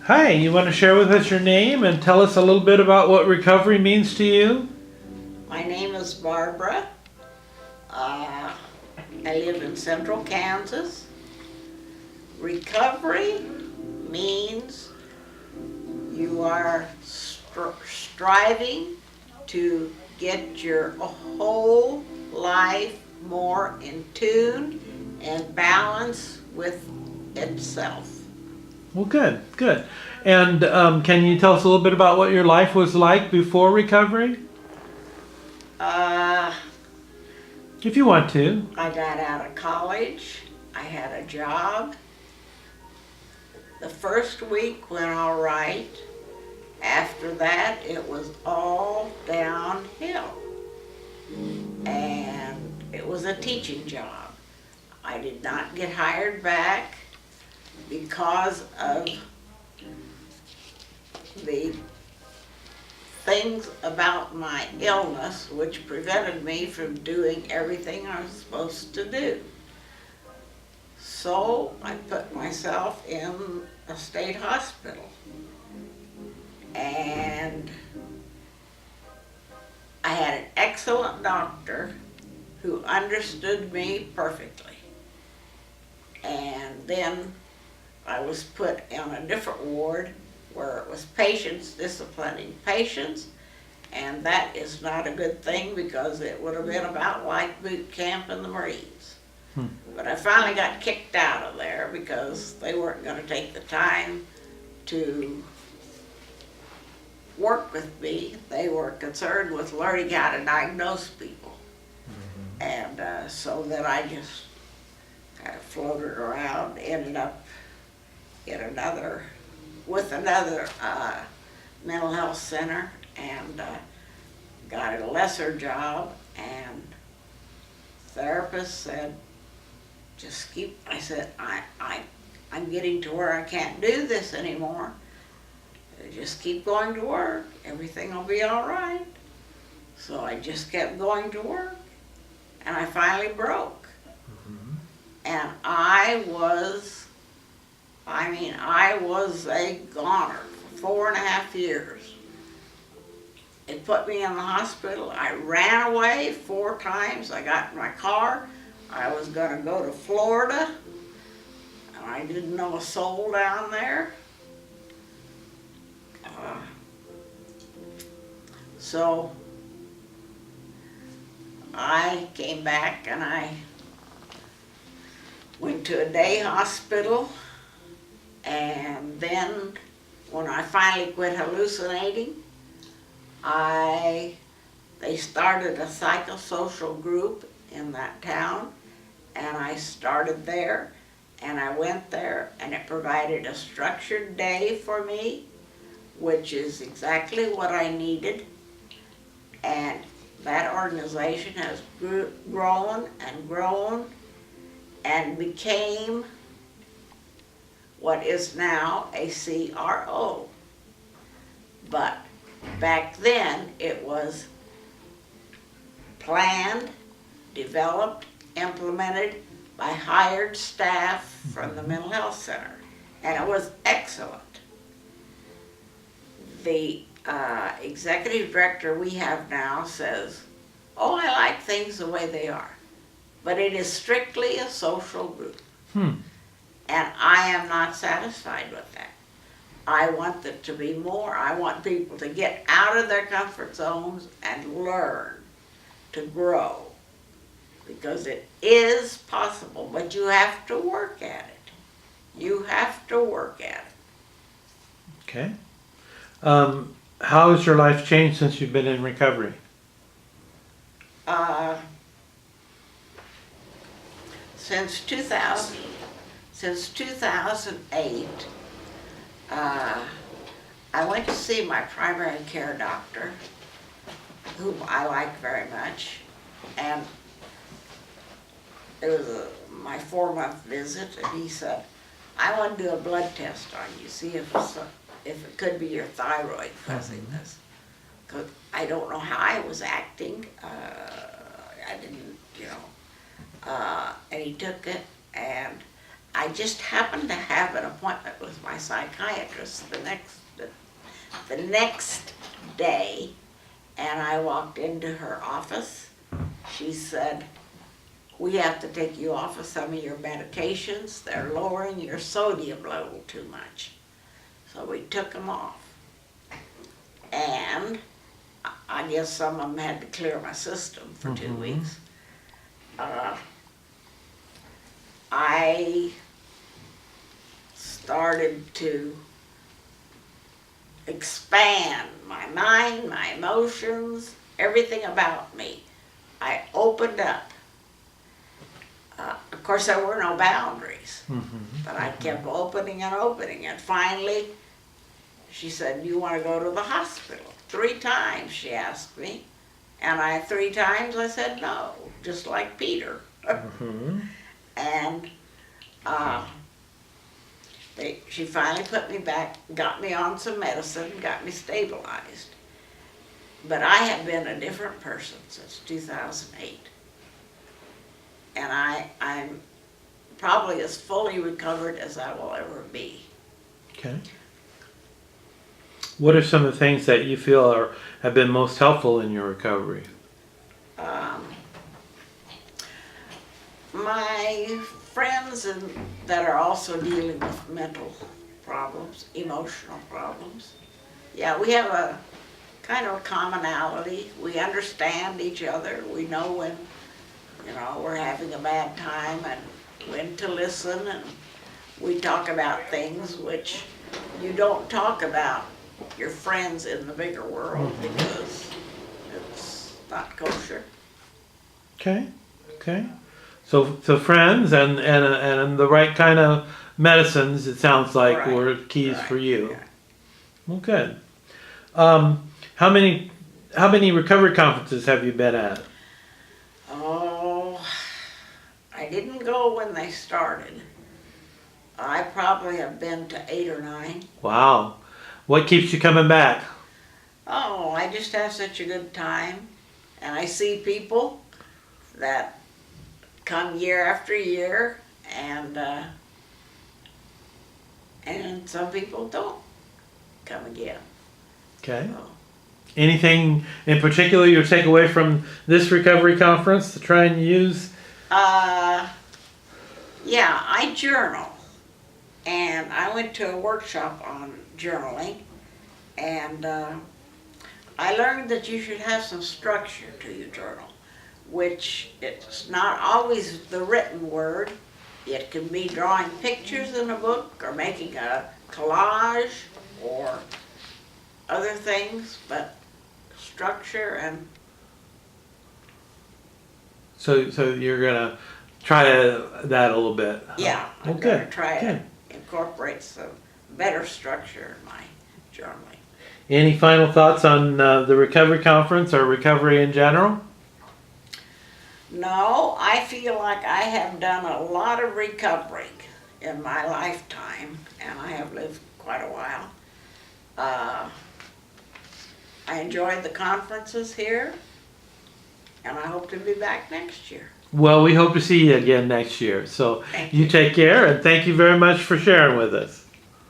Hi, you want to share with us your name and tell us a little bit about what recovery means to you? My name is Barbara. I live in central Kansas. Recovery means you are striving to get your whole life more in tune and balance with itself. Well, good, good. And can you tell us a little bit about what your life was like before recovery? Uh, If you want to. I got out of college. I had a job. The first week went all right. After that, it was all downhill. And it was a teaching job. I did not get hired back because of the things about my illness which prevented me from doing everything I was supposed to do. So I put myself in a state hospital. And I had an excellent doctor who understood me perfectly. And then I was put on a different ward where it was patients disciplining patients, and that is not a good thing because it would have been about like boot camp in the Marines. But I finally got kicked out of there because they weren't going to take the time to work with me. They were concerned with learning how to diagnose people. And so then I just kind of floated around, ended up in another mental health center, and got a lesser job. And therapist said, just keep, I said, I'm getting to where I can't do this anymore. Just keep going to work. Everything will be all right. So I just kept going to work, and I finally broke. And I was a goner for 4.5 years. It put me in the hospital. I ran away 4 times. I got in my car. I was going to go to Florida, and I didn't know a soul down there. So I came back and I went to a day hospital, and then when I finally quit hallucinating, they started a psychosocial group in that town, and I started there, and I went there, and it provided a structured day for me, which is exactly what I needed. And that organization has grown and grown and became what is now a CRO. But back then it was planned, developed, implemented by hired staff from the mental health center, and it was excellent. The executive director we have now says, oh, I like things the way they are, but it is strictly a social group. And I am not satisfied with that. I want there to be more. I want people to get out of their comfort zones and learn to grow, because it is possible, but you have to work at it. You have to work at it. Okay. How has your life changed since you've been in recovery? Since 2008, I went to see my primary care doctor, whom I like very much, and it was my 4-month visit, and he said, I want to do a blood test on you, see if it could be your thyroid fuzziness. Because I don't know how I was acting. I didn't, and he took it, and I just happened to have an appointment with my psychiatrist the next day, and I walked into her office. She said, "We have to take you off of some of your medications. They're lowering your sodium level too much." So we took them off. And I guess some of them had to clear my system for 2 weeks. I started to expand my mind, my emotions, everything about me. I opened up. Of course, there were no boundaries, but I kept opening and opening. And finally, she said, "You want to go to the hospital?" 3 times she asked me. And 3 times I said no, just like Peter. And she finally put me back, got me on some medicine, got me stabilized. But I have been a different person since 2008. And I'm probably as fully recovered as I will ever be. Okay. What are some of the things that you feel have been most helpful in your recovery? My friends that are also dealing with mental problems, emotional problems. Yeah, we have a kind of a commonality. We understand each other. We know when, we're having a bad time and when to listen, and we talk about things which you don't talk about your friends in the bigger world because it's not kosher. Okay. So friends and the right kind of medicines, it sounds like, Right, were keys right, for you. yeah. Well, good. How many recovery conferences have you been at? Oh, I didn't go when they started. I probably have been to 8 or 9. Wow. What keeps you coming back? Oh, I just have such a good time. And I see people that come year after year, and some people don't come again. Okay. So, Anything in particular you take away from this recovery conference to try and use? yeah, I journal. And I went to a workshop on journaling, and I learned that you should have some structure to your journal, which it's not always the written word. It can be drawing pictures in a book or making a collage or other things, but structure and... So you're gonna try that a little bit. Yeah, I'm Okay. going to try Good. to incorporate some better structure in my journaling. Any final thoughts on the recovery conference or recovery in general? No, I feel like I have done a lot of recovery in my lifetime, and I have lived quite a while. I enjoyed the conferences here, and I hope to be back next year. Well, we hope to see you again next year. So Thank you you. take care, and thank you very much for sharing with us.